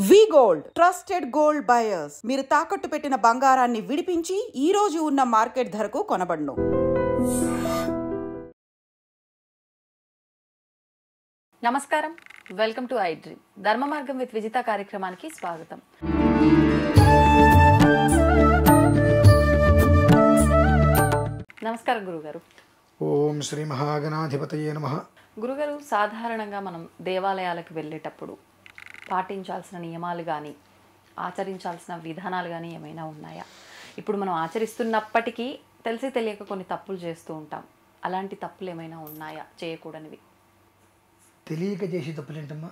వి gold trusted gold buyers. మీరు తాకట్టు పెట్టిన బంగారాన్ని విడిపించి ఈ రోజు ఉన్న మార్కెట్ ధరకు కొనబడును. నమస్కారం, వెల్కమ్ టు ఐ డ్రీమ్. ధర్మ మార్గం విత్ విజిత కార్యక్రమానికి స్వాగతం. నమస్కారం గురుగారు. ఓం శ్రీ మహాగణాధిపతయే నమః. గురుగారు, సాధారణంగా మనం దేవాలయాలకు వెళ్ళేటప్పుడు పాటించాల్సిన నియమాలు కానీ ఆచరించాల్సిన విధానాలు కానీ ఏమైనా ఉన్నాయా? ఇప్పుడు మనం ఆచరిస్తున్నప్పటికీ తెలిసి తెలియక కొన్ని తప్పులు చేస్తూ ఉంటాం. అలాంటి తప్పులు ఏమైనా ఉన్నాయా చేయకూడనివి? తెలియక చేసే తప్పులేంటమ్మా?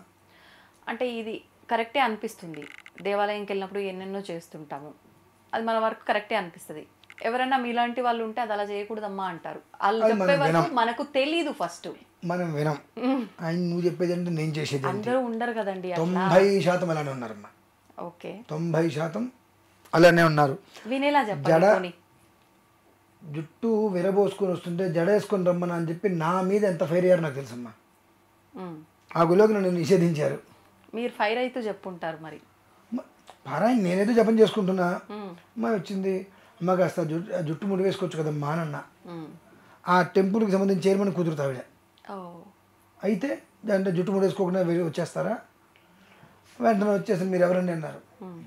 అంటే ఇది కరెక్టే అనిపిస్తుంది. దేవాలయంకి వెళ్ళినప్పుడు ఎన్నెన్నో చేస్తుంటాము, అది మన వరకు కరెక్టే అనిపిస్తుంది. ఎవరైనా మీలాంటి వాళ్ళు ఉంటే అది అలా చేయకూడదమ్మా అంటారు. వాళ్ళు చెప్పే వరకు మనకు తెలీదు. ఫస్ట్ మనం వినం. ఆయన నువ్వు చెప్పేది అంటే నేను చేసేది అందరూ ఉండరు కదండి. 90% అలానే ఉన్నారమ్మా. ఓకే, 90% అలానే ఉన్నారు. వినేలా చెప్పండి. జుట్టు విరబోసుకొని వస్తుంటే జడ వేసుకొని రమ్మని అని చెప్పి నా మీద ఎంత ఫైర్ అయ్యారు నాకు తెలుసమ్మా. ఆ గులోకి నన్ను నిషేధించారు. మీరు ఫైర్ అయితే చెప్పుంటారు మరి. పారాయణ నేనేదో జపం చేసుకుంటున్నా, అమ్మ వచ్చింది, అమ్మ కాస్త జుట్టు ముడి వేసుకోవచ్చు కదమ్మా అన్న. ఆ టెంపుల్కి సంబంధించి చైర్మన్ కూతురుతా ఆవిడ. అయితే అంటే జుట్టు ముడి వేసుకోకుండా వచ్చేస్తారా? వెంటనే వచ్చేసి మీరు ఎవరండి అన్నారు.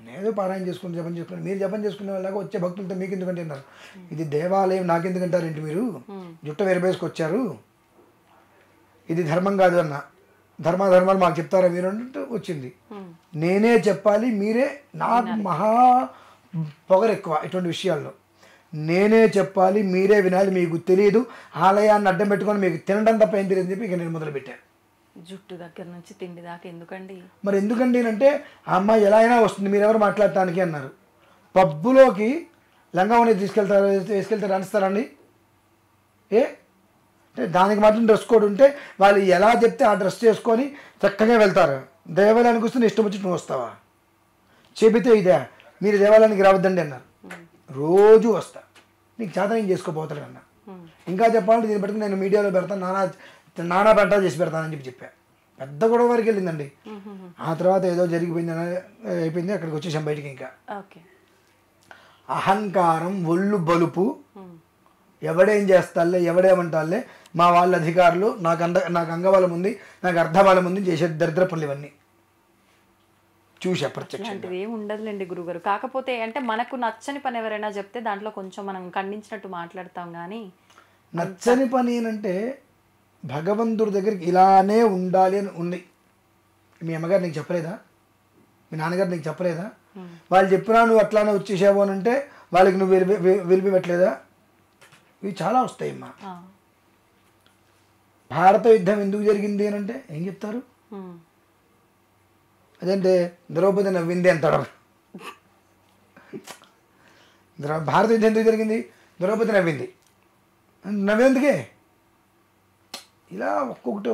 నేనేదో పారాయణ చేసుకుని జపం చేసుకుని, మీరు జపం చేసుకునే వాళ్ళగా వచ్చే భక్తులతో మీకు ఎందుకంటే అన్నారు. ఇది దేవాలయం, నాకెందుకంటారేంటి మీరు? జుట్టు విరబేసుకొచ్చారు, ఇది ధర్మం కాదు అన్న. ధర్మాలు మాకు చెప్తారా మీరు అంటే వచ్చింది. నేనే చెప్పాలి, మీరే. నాకు మహా పొగరు ఎక్కువ ఇటువంటి విషయాల్లో. నేనే చెప్పాలి, మీరే వినాలి. మీకు తెలియదు, ఆలయాన్ని అడ్డం పెట్టుకొని మీకు తినడం తప్ప ఏం తెలియదు చెప్పి ఇక నేను మొదలుపెట్టాను. జుట్టు దగ్గర నుంచి తిండి దాకా ఎందుకండి? మరి ఎందుకండి అంటే ఆ అమ్మాయి ఎలా అయినా వస్తుంది, మీరెవరు మాట్లాడటానికి అన్నారు. పబ్బులోకి లంగావని వేసుకెళ్తారు అనిస్తారండి? అంటే దానికి మాత్రం డ్రెస్ కోడ్ ఉంటే వాళ్ళు ఎలా చెప్తే ఆ డ్రెస్ చేసుకొని చక్కగా వెళ్తారు. దేవాలయానికి వస్తే నీ ఇష్టం వచ్చి నువ్వు వస్తావా? చెబితే ఇదే, మీరు దేవాలయానికి రావద్దండి అన్నారు. రోజు వస్తా, నీకు చేతనం చేసుకోపోతాడు అన్న. ఇంకా చెప్పాలంటే దీన్ని బట్టి నేను మీడియాలో పెడతాను, నానా పెంటా చేసి పెడతానని చెప్పా. పెద్ద గొడవ వరకు వెళ్ళిందండి. ఆ తర్వాత ఏదో జరిగిపోయింది అయిపోయింది, అక్కడికి వచ్చేసాం బయటికి. ఇంకా అహంకారం, ఒళ్ళు బలుపు, ఎవడేం చేస్తాలే, ఎవడేమంటాలే, మా వాళ్ళ అధికారులు, నాకు అంగబలం ఉంది, నాకు అర్ధబలం ఉంది, చేసే దరిద్ర పనులు ఇవన్నీ చూసా ప్రత్యక్షంగా. అలాంటిది ఏమి ఉండదులేండి గురుగారు. కాకపోతే అంటే మనకు నచ్చని పని ఎవరైనా చెప్తే దాంట్లో కొంచెం మనం ఖండించినట్టు మాట్లాడతాం. కానీ నచ్చని పని ఏంటంటే భగవంతుడి దగ్గరికి ఇలానే ఉండాలి అని ఉంది. మీ అమ్మగారు నీకు చెప్పలేదా? మీ నాన్నగారు నీకు చెప్పలేదా? వాళ్ళు చెప్పినా నువ్వు అట్లానే వచ్చేసావు అని అంటే వాళ్ళకి నువ్వు వెలిపిపెట్టలేదా? ఇవి చాలా వస్తాయమ్మా. భారత యుద్ధం ఎందుకు జరిగింది అని అంటే ఏం చెప్తారు? అదంటే ద్రౌపది నవ్వింది అంటాడు. భారత యుద్ధం ఎందుకు జరిగింది? ద్రౌపది నవ్వింది. నవ్వేందుకే? ఇలా ఒక్కొక్కటి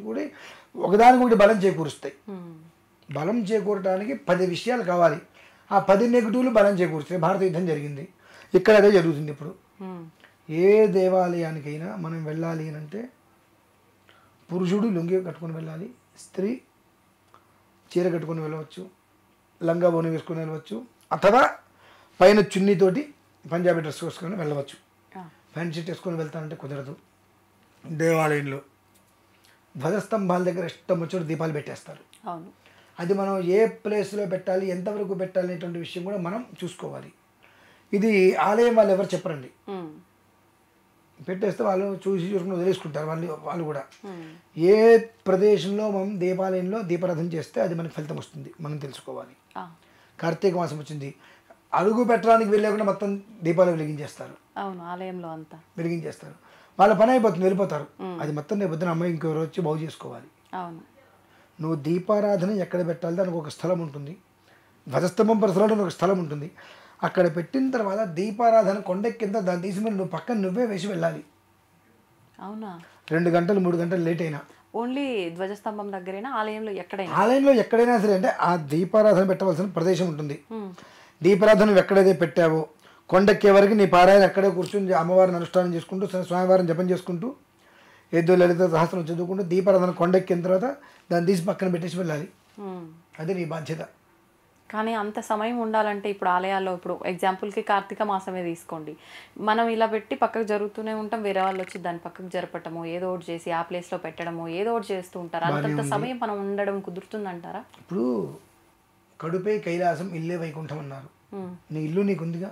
కూడా ఒకదానికొకటి బలం చేకూరుస్తాయి. బలం చేకూరటానికి 10 విషయాలు కావాలి. ఆ 10 నెగిటివ్లు బలం చేకూరుస్తాయి. భారత యుద్ధం జరిగింది, ఇక్కడ అదే జరుగుతుంది. ఇప్పుడు ఏ దేవాలయానికైనా మనం వెళ్ళాలి అని అంటే పురుషుడు లుంగి కట్టుకొని వెళ్ళాలి, స్త్రీ చీర కట్టుకొని వెళ్ళవచ్చు, లంగా బోని వేసుకొని వెళ్ళవచ్చు, అథవా పైన చున్నీతోటి పంజాబీ డ్రెస్ వేసుకొని వెళ్ళవచ్చు. ప్యాంట్ షర్ట్ వేసుకొని వెళ్తానంటే కుదరదు. దేవాలయంలో ధ్వజస్తంభాల దగ్గర ఇష్టం వచ్చి దీపాలు పెట్టేస్తారు. అది మనం ఏ ప్లేస్లో పెట్టాలి, ఎంతవరకు పెట్టాలి అనేటువంటి విషయం కూడా మనం చూసుకోవాలి. ఇది ఆలయం వాళ్ళు ఎవరు చెప్పరండి. పెట్టేస్తే వాళ్ళు చూసుకుని వదిలేసుకుంటారు వాళ్ళు కూడా. ఏ ప్రదేశంలో మనం దేవాలయంలో దీపారాధన చేస్తే అది మనకి ఫలితం వస్తుంది మనం తెలుసుకోవాలి. కార్తీక మాసం వచ్చింది, అడుగు పెట్టడానికి వెళ్ళకుండా మొత్తం దీపాలు వెలిగించేస్తారు. ఆలయంలో అంతా వెలిగించేస్తారు. వాళ్ళ పని అయిపోతుంది, వెళ్ళిపోతారు. అది మొత్తం రేపు పొద్దున అమ్మాయి ఇంకెవరు వచ్చి బాగు చేసుకోవాలి. నువ్వు దీపారాధన ఎక్కడ పెట్టాలి దానికి ఒక స్థలం ఉంటుంది. ధ్వజస్తంభం పరిసరాల్లో ఒక స్థలం ఉంటుంది. అక్కడ పెట్టిన తర్వాత దీపారాధన కొండెక్కింత దాన్ని తీసి నువ్వు పక్కన నువ్వే వేసి వెళ్ళాలి. అవునా? 2 గంటలు 3 గంటలు లేట్ అయినా ఓన్లీ ధ్వజస్తంభం దగ్గరైనా ఆలయంలో ఎక్కడైనా సరే అంటే ఆ దీపారాధన పెట్టవలసిన ప్రదేశం ఉంటుంది. దీపారాధన ఎక్కడైతే పెట్టావో కొండెక్కే వరకు నీ పారాయణ అక్కడే కూర్చొని అమ్మవారిని అనుష్ఠానం చేసుకుంటూ స్వామివారిని జపం చేసుకుంటూ ఏదో లలిత సహస్రం చదువుకుంటూ దీపారాధన కొండెక్కిన తర్వాత దాన్ని తీసి పక్కన పెట్టేసి వెళ్ళాలి. అది నీ బాధ్యత. కానీ అంత సమయం ఉండాలంటే ఇప్పుడు ఆలయాల్లో ఇప్పుడు ఎగ్జాంపుల్కి కార్తీక మాసమే తీసుకోండి, మనం ఇలా పెట్టి పక్కకు జరుగుతూనే ఉంటాం, వేరే వాళ్ళు వచ్చి దాన్ని పక్కకు జరపటము, ఏదో ఒకటి చేసి ఆ ప్లేస్లో పెట్టడము, ఏదో ఒకటి చేస్తూ ఉంటారు. అంతంత సమయం మనం ఉండడం కుదురుతుందంటారా? ఇప్పుడు కడుపే కైలాసం ఇల్లే వైకుంఠం అన్నారు. నీ ఇల్లు నీకుందిగా,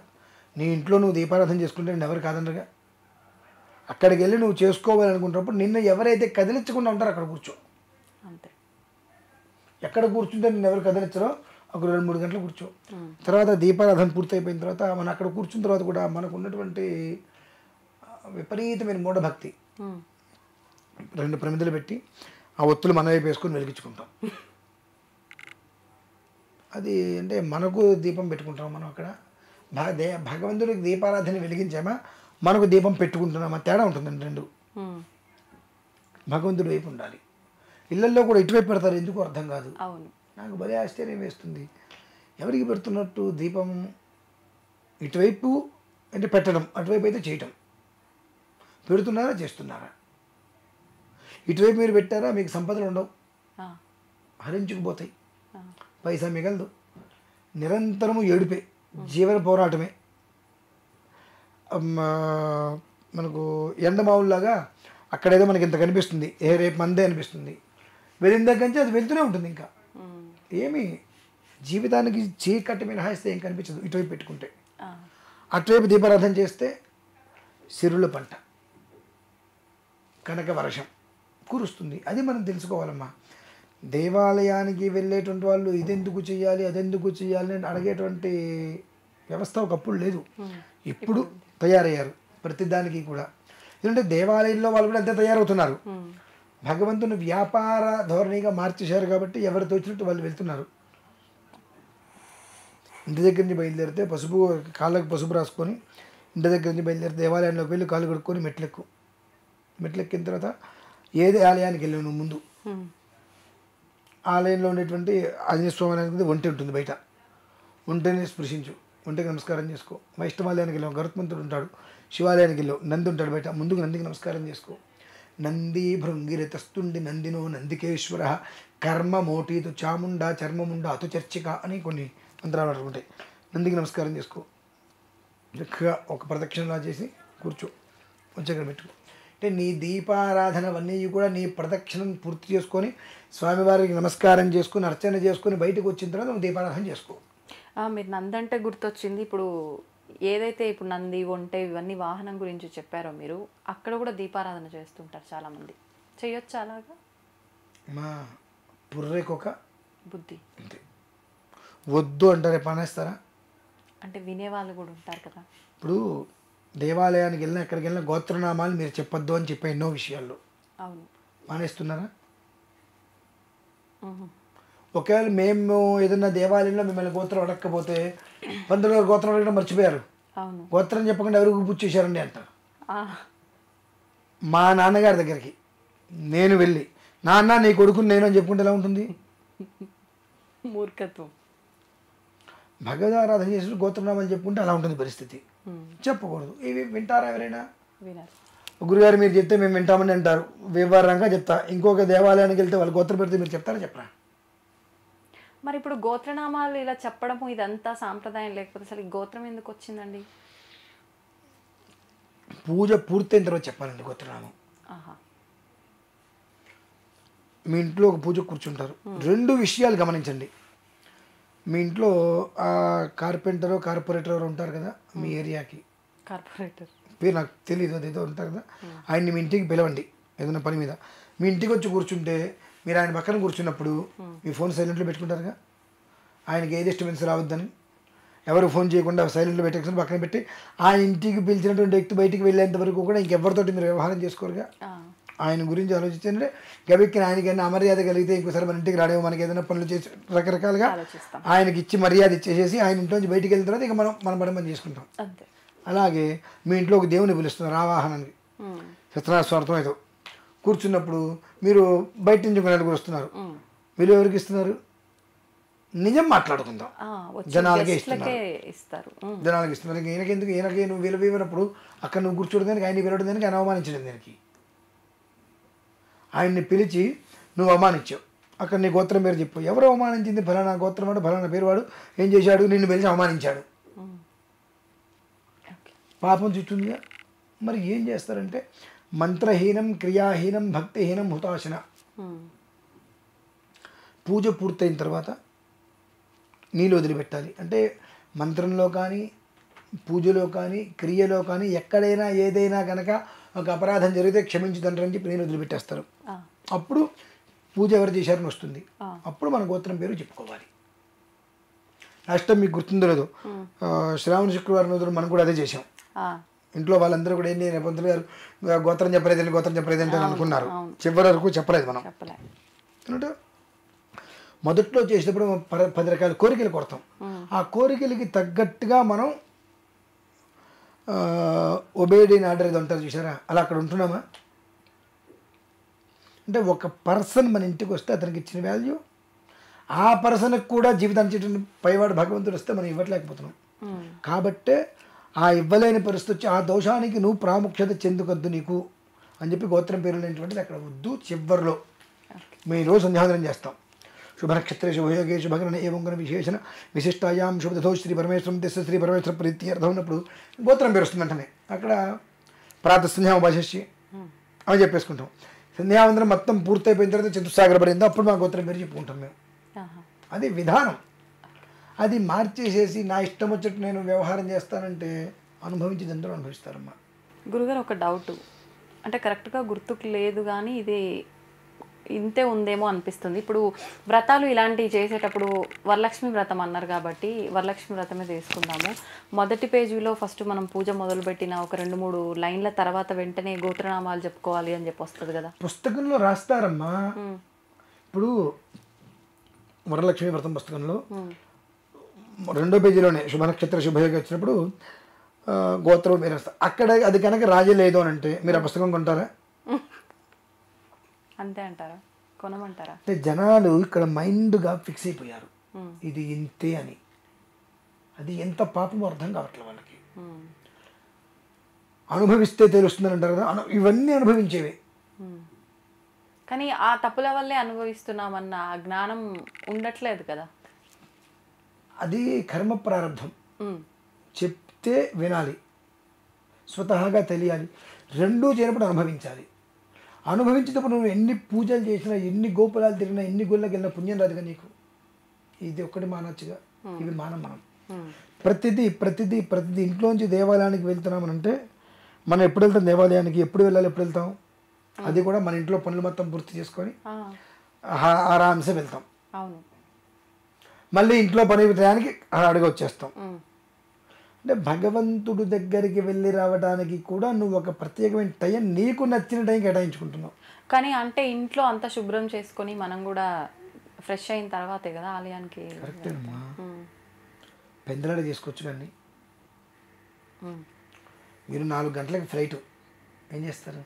నీ ఇంట్లో నువ్వు దీపారాధన చేసుకుంటే నేను ఎవరు కాదనరుగా. అక్కడికి వెళ్ళి నువ్వు చేసుకోవాలనుకుంటున్నప్పుడు నిన్ను ఎవరైతే కదిలించకుండా ఉంటారో అక్కడ కూర్చో. అంతే. ఎక్కడ కూర్చుంటే నిన్ను ఎవరు కదిలించరో అక్కడ 2-3 గంటలు కూర్చో. తర్వాత దీపారాధన పూర్తయిపోయిన తర్వాత మనం అక్కడ కూర్చున్న తర్వాత కూడా మనకు ఉన్నటువంటి విపరీతమైన మూఢభక్తి 2 ప్రమిదలు పెట్టి ఆ ఒత్తులు మన వైపు వేసుకొని వెలిగించుకుంటాం. అది అంటే మనకు దీపం పెట్టుకుంటాం మనం అక్కడ. భగవంతుడికి దీపారాధన వెలిగించామా మనకు దీపం పెట్టుకుంటున్నామా తేడా ఉంటుందండి. 2 భగవంతుడి వైపు ఉండాలి. ఇళ్ళల్లో కూడా ఇటువైపు పెడతారు, ఎందుకు అర్థం కాదు. అవును. నాకు భలే ఆశ్చర్యం వేస్తుంది. ఎవరికి పెడుతున్నట్టు దీపం? ఇటువైపు అంటే పెట్టడం, అటువైపు అయితే చేయటం. పెడుతున్నారా చేస్తున్నారా? ఇటువైపు మీరు పెట్టారా మీకు సంపదలు ఉండవు, హరించుకుపోతాయి, పైసా మిగలదు, నిరంతరము ఏడుపే, జీవన పోరాటమే. మనకు ఎండమావుల్లాగా అక్కడేదో మనకి ఇంత కనిపిస్తుంది, రేపు మందే అనిపిస్తుంది, వెళ్ళిన దగ్గర నుంచి అది వెళ్తూనే ఉంటుంది. ఇంకా ఏమి జీవితానికి చీకటి మినహాయిస్తే ఏం కనిపించదు ఇటువైపు పెట్టుకుంటే. అటువైపు దీపారాధన చేస్తే సిరుల పంట, కనక వర్షం కురుస్తుంది. అది మనం తెలుసుకోవాలమ్మా. దేవాలయానికి వెళ్ళేటువంటి వాళ్ళు ఇదెందుకు చేయాలి అదెందుకు చేయాలి అని అడిగేటువంటి వ్యవస్థ ఒకప్పుడు లేదు, ఇప్పుడు తయారయ్యారు ప్రతిదానికి కూడా. ఎందుకంటే దేవాలయంలో వాళ్ళు కూడా అంతే తయారవుతున్నారు. భగవంతుని వ్యాపార ధోరణిగా మార్చేశారు కాబట్టి ఎవరితో వచ్చినట్టు వాళ్ళు వెళ్తున్నారు. ఇంటి దగ్గర నుంచి బయలుదేరితే కాళ్ళకు పసుపు రాసుకొని ఇంటి దగ్గర నుంచి బయలుదేరితే దేవాలయంలోకి వెళ్ళి కాళ్ళు కడుక్కొని మెట్లెక్కిన తర్వాత ఏది ఆలయానికి వెళ్ళావు నువ్వు ముందు, ఆలయంలో ఉండేటువంటి ఆంజనేయ స్వామి అనేది ఒంటి ఉంటుంది, బయట ఒంటిని స్పృశించు, ఒంటికి నమస్కారం చేసుకో. వైష్ణవాలయానికి వెళ్ళావు, గరుత్మంతుడు ఉంటాడు. శివాలయానికి వెళ్ళావు, నంది ఉంటాడు బయట, ముందుకు నందికి నమస్కారం చేసుకో. నంది భృంగిరతస్తుండి నందినో నందికేశ్వర కర్మ మోటీతు చాముండ చర్మముండ అతు చర్చిక అని కొన్ని మంత్రాలు ఉంటాయి. నందికి నమస్కారం చేసుకో, చక్కగా ఒక ప్రదక్షిణలా చేసి కూర్చో, వచ్చి పెట్టుకో. అంటే నీ దీపారాధన అవన్నీ కూడా నీ ప్రదక్షిణం పూర్తి చేసుకొని స్వామివారికి నమస్కారం చేసుకొని అర్చన చేసుకొని బయటకు వచ్చిన తర్వాత నువ్వు దీపారాధన చేసుకో. మీరు నంది అంటే గుర్తొచ్చింది. ఇప్పుడు ఏదైతే ఇప్పుడు నంది ఒంటె ఇవన్నీ వాహనం గురించి చెప్పారో మీరు, అక్కడ కూడా దీపారాధన చేస్తుంటారు చాలామంది, చేయొచ్చు అలాగా? మా పుర్రెకొక బుద్ధి అంతే, వద్దు అంటారే పానేస్తారా? అంటే వినేవాళ్ళు కూడా ఉంటారు కదా. ఇప్పుడు దేవాలయానికి వెళ్ళినా ఎక్కడికి వెళ్ళినా గోత్రనామాలు మీరు చెప్పొద్దు అని చెప్పే ఎన్నో విషయాల్లో అవును, మానేస్తున్నారా? ఒకవేళ మేము ఏదైనా దేవాలయంలో మిమ్మల్ని గోత్రం అడగకపోతే 19 గోత్రం అడగడం మర్చిపోయారు, అవును, గోత్రం చెప్పకుండా ఎవరికి పూజ చేశారండి అంటారు. మా నాన్నగారి దగ్గరికి నేను వెళ్ళి నాన్న నీ కొడుకుని నేను అని చెప్పుకుంటే ఎలా ఉంటుంది? మూర్ఖత్వం. భగవదారాధన చేసి గోత్రనామాలు చెప్పుకుంటే అలా ఉంటుంది పరిస్థితి. చెప్పకూడదు. ఇవి వింటారా ఎవరైనా? వినారు. గురుగారు మీరు చెప్తే మేము వింటామని అంటారు, వివరంగా చెప్తా. ఇంకొక దేవాలయానికి వెళ్తే వాళ్ళు గోత్రం పెడితే మీరు చెప్తారా చెప్పరా? మరి ఇప్పుడు గోత్రనామాలు ఇలా చెప్పడము ఇదంతా సాంప్రదాయం, లేకపోతే అసలు ఈ గోత్రం ఎందుకు వచ్చిందండి? పూజ పూర్తయిన తర్వాత చెప్పాలండి గోత్రనామం. మీ ఇంట్లో ఒక పూజ కూర్చుంటారు, 2 విషయాలు గమనించండి. మీ ఇంట్లో కార్పెంటరో కార్పొరేటర్ ఉంటారు కదా మీ ఏరియాకి, కార్పొరేటర్ పేరు నాకు తెలియదు, అదేదో ఉంటారు కదా, ఆయన్ని మీ ఇంటికి పిలవండి ఏదైనా పని మీద. మీ ఇంటికి వచ్చి కూర్చుంటే మీరు ఆయన పక్కన కూర్చున్నప్పుడు మీ ఫోన్ సైలెంట్లో పెట్టుకుంటారుగా, ఆయనకి ఏ డిస్టర్బెన్స్ రావద్దని. ఎవరు ఫోన్ చేయకుండా సైలెంట్లో పెట్టేసుకుని పక్కన పెట్టి ఆ ఇంటికి పిలిచినటువంటి వ్యక్తి బయటికి వెళ్ళేంత వరకు కూడా ఇంకెవరితోటి మీరు వ్యవహారం చేసుకోరుగా. ఆయన గురించి ఆలోచించంటే గబిక్కిన ఆయనకైనా అమర్యాద కలిగితే ఇంకోసారి మన ఇంటికి రాడేమో, మనకి ఏదైనా పనులు చేసి రకరకాలుగా ఆయనకి ఇచ్చి మర్యాద ఇచ్చేసేసి ఆయన ఇంట్లోంచి బయటికి వెళ్ళిన తర్వాత ఇక మనం పని చేసుకుంటాం. అలాగే మీ ఇంట్లో ఒక దేవుని పిలుస్తున్నారు ఆవాహనానికి, సత్యనారాయణ ఏదో కూర్చున్నప్పుడు మీరు బయట నుంచి ఒక నలుగురు వస్తున్నారు, మీరు ఎవరికి ఇస్తున్నారు? నిజం మాట్లాడుకుందాం, జనాలకే ఇస్తున్నారు, జనాలకి ఇస్తున్నారు. ఈయనకెందుకు, ఈయనకి నువ్వు విలువైనప్పుడు అక్కడ నువ్వు కూర్చోవడం దానికి, ఆయన విలవడం దానికి, ఆయన అవమానించడం దానికి. ఆయన్ని పిలిచి నువ్వు అవమానించావు, అక్కడ నీ గోత్రం పేరు చెప్పు. ఎవరు అవమానించింది? ఫలానా గోత్రం వాడు, ఫలానా పేరు వాడు ఏం చేశాడు, నిన్ను పిలిచి అవమానించాడు. పాపం చుట్టుందిగా. మరి ఏం చేస్తారంటే మంత్రహీనం, క్రియాహీనం, భక్తిహీనం, హుతాశన. పూజ పూర్తయిన తర్వాత నీళ్ళు వదిలిపెట్టాలి. అంటే మంత్రంలో కానీ, పూజలో కానీ, క్రియలో కానీ ఎక్కడైనా ఏదైనా కనుక ఒక అపరాధం జరిగితే క్షమించు తండ్రి అని చెప్పి నీళ్ళు వదిలిపెట్టేస్తారు. అప్పుడు పూజ ఎవరు చేశారని వస్తుంది. అప్పుడు మన గోత్రం పేరు చెప్పుకోవాలి. లాస్ట్ మీకు గుర్తుందో లేదో, శ్రావణ శుక్రవారం రోజున మనం కూడా అదే చేసాం. ఇంట్లో వాళ్ళందరూ కూడా ఏంటి, పంతులు గారు గోత్రం చెప్పలేదండి, గోత్రం చెప్పలేదంటే అనుకున్నారు. చివరి వరకు చెప్పలేదు మనం. అంటే మొదట్లో చేసేటప్పుడు 10 రకాల కోరికలు కొడతాం. ఆ కోరికలకి తగ్గట్టుగా మనం ఒబేడ్ ఇన్ ఆర్డర్ ఏదో అంటారు చూసారా, అలా అక్కడ ఉంటున్నామా? అంటే ఒక పర్సన్ మన ఇంటికి వస్తే అతనికి ఇచ్చిన వాల్యూ, ఆ పర్సన్కి కూడా జీవితాన్ని పైవాడు భగవంతుడు వస్తే మనం ఇవ్వట్లేకపోతున్నాం. కాబట్టే ఆ ఇవ్వలేని పరిస్థితి వచ్చి ఆ దోషానికి నువ్వు ప్రాముఖ్యత చెందుకొద్దు నీకు అని చెప్పి గోత్రం పేరు లేనటువంటిది అక్కడ వద్దు. చివరిలో మేము ఈరోజు సంధ్యావందనం చేస్తాం. శుభ నక్షత్రే శుభయోగే శుభగ్రహణ ఏవంగన విశేషణ విశిష్టాయాం శుభదతో శ్రీ పరమేశ్వరం తెస్త శ్రీ పరమేశ్వర ప్రీత్యర్థం ఉన్నప్పుడు గోత్రం పేరు వస్తుంది. వెంటనే అక్కడ ప్రాతः సంధ్యాభాషి అని చెప్పేసుకుంటాం. సంధ్యావందనం మొత్తం పూర్తయిపోయిన తర్వాత చతుస్సాగర పడిందో అప్పుడు మా గోత్రం పేరు చెప్పుకుంటాం మేము. అది విధానం. అది మార్చేసేసి నా ఇష్టం వచ్చేట్టు నేను వ్యవహారం చేస్తానంటే అనుభవించేది అందరూ అనుభవిస్తారమ్మా. గురుగారు ఒక డౌట్, అంటే కరెక్ట్గా గుర్తుకు లేదు కానీ ఇది ఇంతే ఉందేమో అనిపిస్తుంది. ఇప్పుడు వ్రతాలు ఇలాంటివి చేసేటప్పుడు వరలక్ష్మి వ్రతం అన్నారు కాబట్టి వరలక్ష్మి వ్రతమే తీసుకుందాము. మొదటి పేజీలో ఫస్ట్ మనం పూజ మొదలుపెట్టిన ఒక 2-3 లైన్ల తర్వాత వెంటనే గోత్రనామాలు చెప్పుకోవాలి అని చెప్పి వస్తుంది కదా, పుస్తకంలో రాస్తారమ్మా. ఇప్పుడు వరలక్ష్మి వ్రతం పుస్తకంలో 2వ పేజీలోనే శుభ నక్షత్ర శుభయోగి వచ్చినప్పుడు గోత్రం పేరు వస్తారు. అక్కడ అది కనుక రాజలేదు అని అంటే మీరు ఆ పుస్తకం కొంటారా? అంతే అంటారా? కొనమంటారా? అంటే జనాలు ఇక్కడ మైండ్గా ఫిక్స్ అయిపోయారు ఇది ఇంతే అని. అది ఎంత పాపమో అర్థం కావట్లేదు వాళ్ళకి. అనుభవిస్తే తెలుస్తుందని అంటారు కదా, ఇవన్నీ అనుభవించేవి. కానీ ఆ తప్పుల వల్లే అనుభవిస్తున్నామన్న జ్ఞానం ఉండట్లేదు కదా. అది కర్మ ప్రారంభం. చెప్తే వినాలి, స్వతహాగా తెలియాలి, రెండూ చేయనప్పుడు అనుభవించాలి. అనుభవించేటప్పుడు నువ్వు ఎన్ని పూజలు చేసినా, ఎన్ని గోపురాలు తిరిగినా, ఎన్ని గుళ్ళకి వెళ్ళినా పుణ్యం రాదుగా నీకు. ఇది ఒక్కటి మానొచ్చుగా, ఇవి మనం ప్రతిదీ ప్రతిదీ ప్రతిదీ ఇంట్లోంచి దేవాలయానికి వెళ్తున్నామనంటే మనం ఎప్పుడు వెళ్తాం దేవాలయానికి? ఎప్పుడు వెళ్ళాలి, ఎప్పుడు వెళ్తాం? అది కూడా మన ఇంట్లో పనులు మొత్తం పూర్తి చేసుకొని ఆరాంసే వెళ్తాం. మళ్ళీ ఇంట్లో పని టయానికి అడిగి వచ్చేస్తాం. అంటే భగవంతుడు దగ్గరికి వెళ్ళి రావడానికి కూడా నువ్వు ఒక ప్రత్యేకమైన టైం, నీకు నచ్చిన టైం కేటాయించుకుంటున్నావు. కానీ అంటే ఇంట్లో అంతా శుభ్రం చేసుకొని మనం కూడా ఫ్రెష్ అయిన తర్వాతే కదా ఆలయానికి. కరెక్టేనమ్మా. పెందలాడ చేసుకోవచ్చు. కానీ మీరు 4 గంటలకి ఫ్లైట్ ఏం చేస్తారు?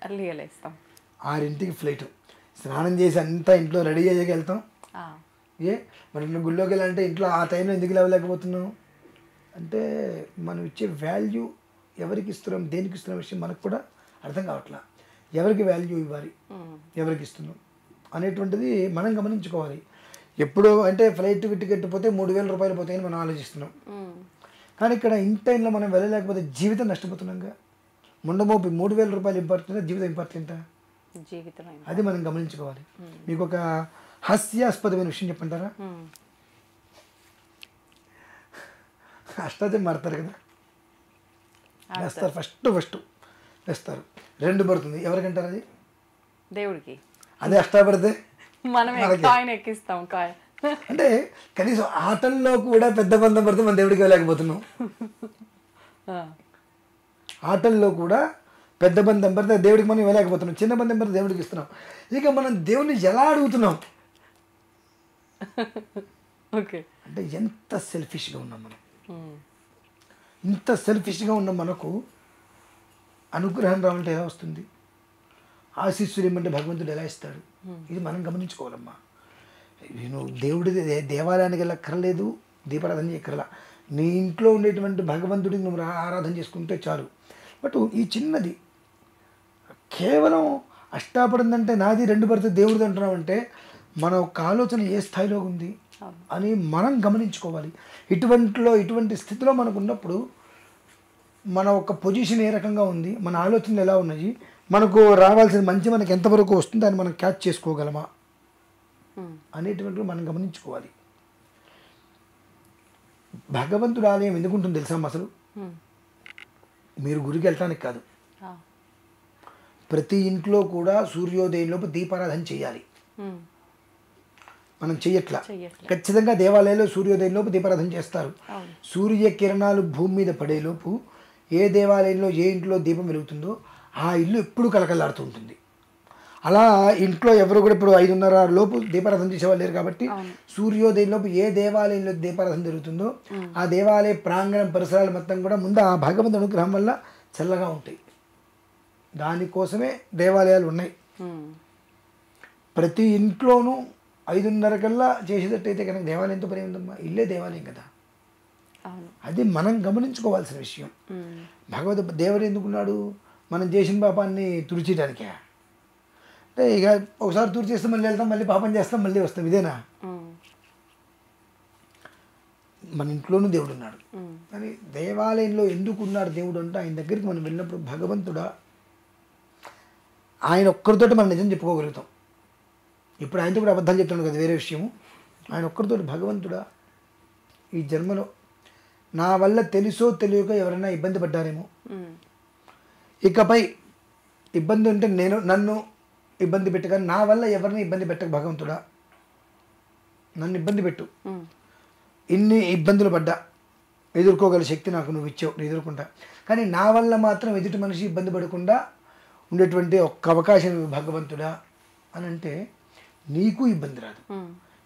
అర్లీగా లేస్తాం. 6ంటికి ఫ్లైట్, స్నానం చేసి అంతా ఇంట్లో రెడీ అయ్యాక వెళ్తాం. మరి నువ్వు గుళ్ళోకి వెళ్ళాలంటే ఇంట్లో ఆ టైంలో ఎందుకు లేవలేకపోతున్నావు అంటే మనం ఇచ్చే వాల్యూ ఎవరికి ఇస్తున్నాం, దేనికి ఇస్తున్నాం విషయం మనకు కూడా అర్థం కావట్లా. ఎవరికి వాల్యూ ఇవ్వాలి, ఎవరికి ఇస్తున్నాం అనేటువంటిది మనం గమనించుకోవాలి. ఎప్పుడు అంటే ఫ్లైట్ టికెట్ పోతే 3,000 రూపాయలు పోతాయని మనం ఆలోచిస్తున్నాం. కానీ ఇక్కడ ఇన్ టైంలో మనం వెళ్ళలేకపోతే జీవితం నష్టపోతున్నాంగా. ముండమోపి 3,000 రూపాయలు ఇంపార్టెంటా, జీవితం ఇంపార్టెంటా? జీవితం. అది మనం గమనించుకోవాలి. మీకు ఒక హాస్యాస్పదమైన విషయం చెప్పంటారా? అష్టాచం మారుతారు కదా, వేస్తారు. ఫస్ట్ వేస్తారు, 2 పడుతుంది. ఎవరికంటారు అది? దేవుడికి. అదే అష్టాపడితే మనం కాయిన్ ఎక్కిస్తాం. కాయ అంటే కనీసం ఆటల్లో కూడా పెద్ద బంధం పడితే మనం దేవుడికి వెళ్ళలేకపోతున్నాం. ఆటల్లో కూడా పెద్ద బంధం పడితే దేవుడికి మనం వెళ్ళలేకపోతున్నాం, చిన్న బంధం పడితే దేవుడికి ఇస్తున్నాం. ఇక మనం దేవుడిని ఎలా అడుగుతున్నాం అంటే ఎంత సెల్ఫిష్గా ఉన్నాం మనం. ఇంత సెల్ఫిష్గా ఉన్న మనకు అనుగ్రహం రావాలంటే ఎలా వస్తుంది? ఆశీస్సులు ఇమ్మంటే భగవంతుడు ఎలా ఇస్తాడు? ఇది మనం గమనించుకోవాలమ్మా. నేను దేవుడి దేవాలయానికి వెళ్ళక్కర్లేదు, దీపారాధన చేయక్కర్లా. నీ ఇంట్లో ఉండేటువంటి భగవంతుడికి నువ్వు ఆరాధన చేసుకుంటే చాలు. బట్ ఈ చిన్నది కేవలం అష్టాపడిందంటే నాది 2 పడితే దేవుడిది అంటున్నామంటే మన ఒక ఆలోచన ఏ స్థాయిలో ఉంది అని మనం గమనించుకోవాలి. ఇటువంటి స్థితిలో మనకు ఉన్నప్పుడు మన ఒక పొజిషన్ ఏ రకంగా ఉంది, మన ఆలోచనలు ఎలా ఉన్నాయి, మనకు రావాల్సిన మంచి మనకి ఎంతవరకు వస్తుంది అని మనం క్యాచ్ చేసుకోగలమా అనేటువంటివి మనం గమనించుకోవాలి. భగవంతుడు ఆలయం ఎందుకు ఉంటుంది తెలుసా అసలు? మీరు గుడికి వెళ్ళటానికి కాదు, ప్రతి ఇంట్లో కూడా సూర్యోదయంలోపు దీపారాధన చేయాలి. మనం చెయ్యట్లా. ఖచ్చితంగా దేవాలయాల్లో సూర్యోదయంలోపు దీపారాధన చేస్తారు. సూర్యకిరణాలు భూమి మీద పడేలోపు ఏ దేవాలయంలో ఏ ఇంట్లో దీపం వెలుగుతుందో ఆ ఇల్లు ఎప్పుడు కలకలాడుతూ ఉంటుంది. అలా ఇంట్లో ఎవరు కూడా ఇప్పుడు 5:30 లోపు దీపారాధన చేసేవాళ్ళు లేరు కాబట్టి సూర్యోదయంలోపు ఏ దేవాలయంలో దీపారాధన జరుగుతుందో ఆ దేవాలయ ప్రాంగణం పరిసరాలు మొత్తం కూడా ముందు ఆ భగవంతుడి అనుగ్రహం వల్ల చల్లగా ఉంటాయి. దానికోసమే దేవాలయాలు ఉన్నాయి. ప్రతి ఇంట్లోనూ 5:30 కల్లా చేసేటట్టయితే కనుక దేవాలయంతో పని ఉందమ్మా, ఇల్లే దేవాలయం కదా. అది మనం గమనించుకోవాల్సిన విషయం. దేవుడు ఎందుకున్నాడు? మనం చేసిన పాపాన్ని తుడిచేయడానికే. అంటే ఇక ఒకసారి తుడిచేస్తే మళ్ళీ వెళ్తాం, మళ్ళీ పాపం చేస్తాం, మళ్ళీ వస్తాం, ఇదేనా? మన ఇంట్లోనూ దేవుడు ఉన్నాడు. కానీ దేవాలయంలో ఎందుకు ఉన్నాడు దేవుడు అంటే ఆయన దగ్గరికి మనం వెళ్ళినప్పుడు భగవంతుడా, ఆయన ఒక్కరితోటి మనం నిజం చెప్పుకోగలుగుతాం. ఇప్పుడు ఆయనతో కూడా అబద్ధాలు చెప్తున్నాడు కదా, వేరే విషయము. ఆయన ఒక్కరితోటి భగవంతుడా, ఈ జన్మలో నా వల్ల తెలుసో తెలియక ఎవరైనా ఇబ్బంది పడ్డారేమో, ఇకపై ఇబ్బంది ఉంటే నన్ను ఇబ్బంది పెట్టు, కానీ నా వల్ల ఎవరిని ఇబ్బంది పెట్టక భగవంతుడా, నన్ను ఇబ్బంది పెట్టు. ఇన్ని ఇబ్బందులు పడ్డా ఎదుర్కోగల శక్తి నాకు నువ్వు ఇచ్చావు, నేను ఎదుర్కొంటా. కానీ నా వల్ల మాత్రం ఎదుటి మనిషి ఇబ్బంది పడకుండా ఉండేటువంటి ఒక్క అవకాశం భగవంతుడా అని అంటే నీకు ఇబ్బంది రాదు.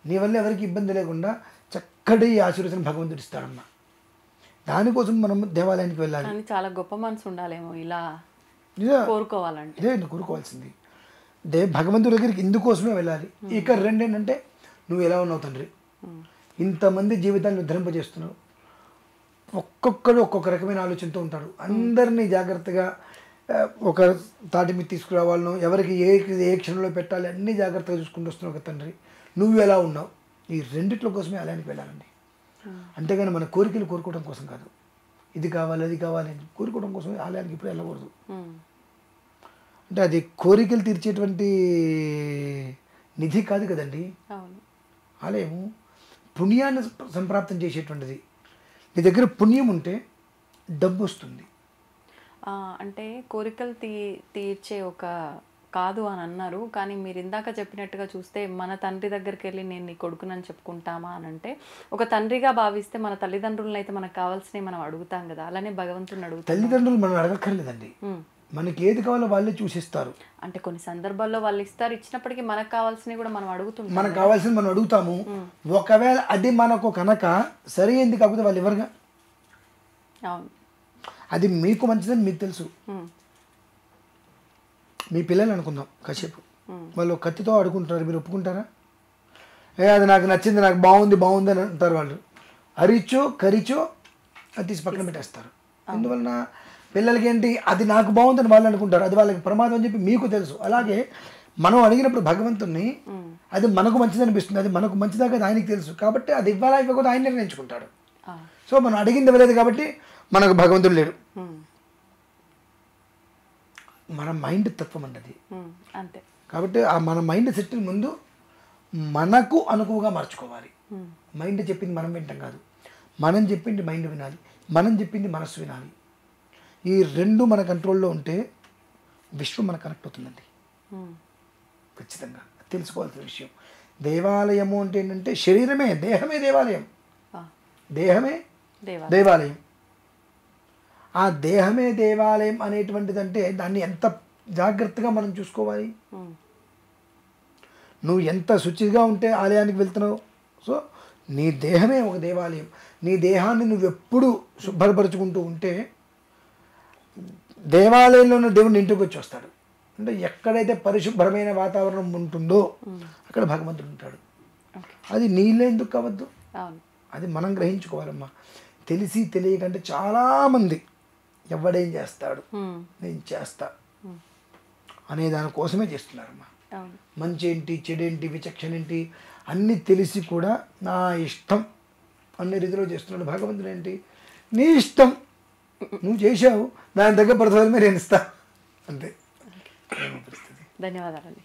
నీ వల్ల ఎవరికి ఇబ్బంది లేకుండా చక్కటి ఆశీర్వచనం భగవంతుడు ఇస్తాడమ్మా. దానికోసం మనం దేవాలయానికి వెళ్ళాలి. చాలా గొప్ప మనసు ఉండాలేమో ఇలా కోరుకోవాలంటే. ఇదే కోరుకోవాల్సింది. భగవంతుడి దగ్గరికి ఇందుకోసమే వెళ్ళాలి. ఇక రెండేంటంటే నువ్వు ఎలా ఉన్నావు తండ్రి, ఇంతమంది జీవితాన్ని ఉద్ధరింపజేస్తున్నావు. ఒక్కొక్కడు ఒక్కొక్క రకమైన ఆలోచనతో ఉంటాడు. అందరినీ జాగ్రత్తగా ఒక తాటి మీద తీసుకురావాలను, ఎవరికి ఏ క్షణంలో పెట్టాలి అన్నీ జాగ్రత్తగా చూసుకుంటూ వస్తున్నావు కదా తండ్రి, నువ్వు ఎలా ఉన్నావు. ఈ రెండిట్లో కోసమే ఆలయానికి వెళ్ళాలండి. అంతేగాని మన కోరికలు కోరుకోవడం కోసం కాదు. ఇది కావాలి అది కావాలి అని కోరుకోవడం కోసం ఆలయానికి ఇప్పుడు వెళ్ళకూడదు. అంటే అది కోరికలు తీర్చేటువంటి నిధి కాదు కదండి ఆలయము. పుణ్యాన్ని సంప్రాప్తం చేసేటువంటిది. నీ దగ్గర పుణ్యం ఉంటే డబ్బు వస్తుంది. అంటే కోరికలు తీర్చే ఒక కాదు అని అన్నారు. కానీ మీరు ఇందాక చెప్పినట్టుగా చూస్తే మన తండ్రి దగ్గరికి వెళ్ళి నేను నీ కొడుకునని చెప్పుకుంటామా అని అంటే ఒక తండ్రిగా భావిస్తే మన తల్లిదండ్రులను అయితే మనకు కావాల్సినవి మనం అడుగుతాం కదా, అలానే భగవంతుని అడుగుతాం. తల్లిదండ్రులు మనం అడగక్కర్లేదండి, మనకి ఏది కావాలో వాళ్ళే చూసిస్తారు. అంటే కొన్ని సందర్భాల్లో వాళ్ళు ఇస్తారు, ఇచ్చినప్పటికీ మనకు కావాల్సినవి కూడా మనం అడుగుతుంటాం. మనకు కావాల్సింది మనం అడుగుతాము. ఒకవేళ అది మనకు కనుక సరి అయింది కాకపోతే వాళ్ళు ఎవరుగా, అవును, అది మీకు మంచిదని మీకు తెలుసు. మీ పిల్లలు అనుకుందాం కాసేపు, వాళ్ళు కత్తితో ఆడుకుంటారు, మీరు ఒప్పుకుంటారా? అది నాకు నచ్చింది, నాకు బాగుంది బాగుంది అని అంటారు వాళ్ళు. అరిచో కరిచో అది తీసి పక్కన పెట్టేస్తారు. అందువలన పిల్లలకి ఏంటి, అది నాకు బాగుందని వాళ్ళు అనుకుంటారు, అది వాళ్ళకి ప్రమాదం అని చెప్పి మీకు తెలుసు. అలాగే మనం అడిగినప్పుడు భగవంతుని అది మనకు మంచిది అనిపిస్తుంది, అది మనకు మంచిదాకా అది ఆయనకి తెలుసు. కాబట్టి అది ఇవ్వాలా ఇవ్వకూడదు ఆయన నిర్ణయించుకుంటాడు. సో మనం అడిగింది ఇవ్వలేదు కాబట్టి మనకు భగవంతుడు లేడు. మన మైండ్ తత్వం అన్నది అంతే. కాబట్టి ఆ మన మైండ్ సెట్ ముందు మనకు అనుకువగా మార్చుకోవాలి. మైండ్ చెప్పింది మనం వింటాం కాదు, మనం చెప్పింది మైండ్ వినాలి, మనం చెప్పింది మనస్సు వినాలి. ఈ రెండు మన కంట్రోల్లో ఉంటే విశ్వం మనకు కనెక్ట్ అవుతుందండి. ఖచ్చితంగా తెలుసుకోవాల్సిన విషయం. దేవాలయము అంటే ఏంటంటే శరీరమే, దేహమే దేవాలయం, దేహమే దేవాలయం. ఆ దేహమే దేవాలయం అనేటువంటిదంటే దాన్ని ఎంత జాగ్రత్తగా మనం చూసుకోవాలి. నువ్వు ఎంత శుచిగా ఉంటే ఆలయానికి వెళ్తున్నావు. సో నీ దేహమే ఒక దేవాలయం. నీ దేహాన్ని నువ్వు ఎప్పుడు శుభ్రపరుచుకుంటూ ఉంటే దేవాలయంలో ఉన్న దేవుడు ఇంటికి వచ్చి వస్తాడు. అంటే ఎక్కడైతే పరిశుభ్రమైన వాతావరణం ఉంటుందో అక్కడ భగవంతుడు ఉంటాడు. అది నీళ్ళే ఎందుకు కావద్దు, అది మనం గ్రహించుకోవాలమ్మా. తెలిసి తెలియకంటే చాలామంది ఎవడేం చేస్తాడు నేను చేస్తా అనే దానికోసమే చేస్తున్నారమ్మా. అవును. మంచి ఏంటి, చెడేంటి, విచక్షణ ఏంటి అన్నీ తెలిసి కూడా నా ఇష్టం అన్ని రీతిలో చేస్తున్నాడు. భగవంతుడు ఏంటి, నీ ఇష్టం, నువ్వు చేశావు, దాని దగ్గర ప్రతిఫలమే నేను ఇస్తా, అంతే. ధన్యవాదాలండి.